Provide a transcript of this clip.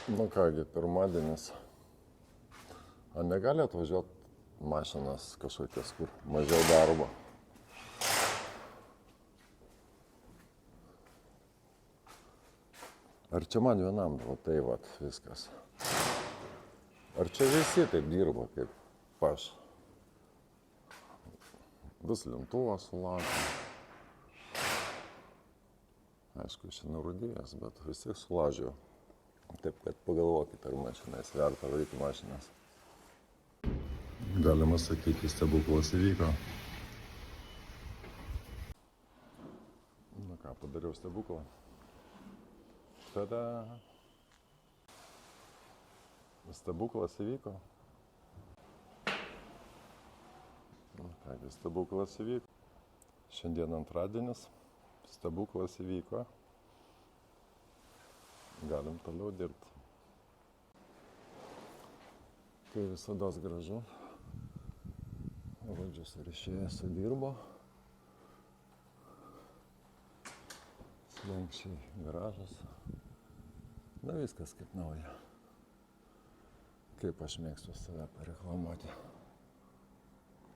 Nu kągi, pirmadienis. Ar negali atvažiuoti mašinas kažkokias, kur mažiau darbo? Ar čia man vienam, va tai va viskas? Ar čia visi taip dirba kaip aš? Vis lintuvą sulaužė. Aišku, aš nerudėjęs, bet vis tiek sulaužiau. Taip, kad pagalvokit, ar mašinais verta varyti mašinas. Galima sakyti, stebuklas įvyko. Na ką, padariau stebuklą. Tada stebuklas įvyko. Na kągi, stebuklas įvyko. Šiandien antradienis. Stebuklas įvyko. Galim toliau dirbti. Tai visada gražu. Valdžios ryšėjas sudirbo. Slenkščiai gražus. Na viskas kaip nauja. Kaip aš mėgstu save pareklamuoti.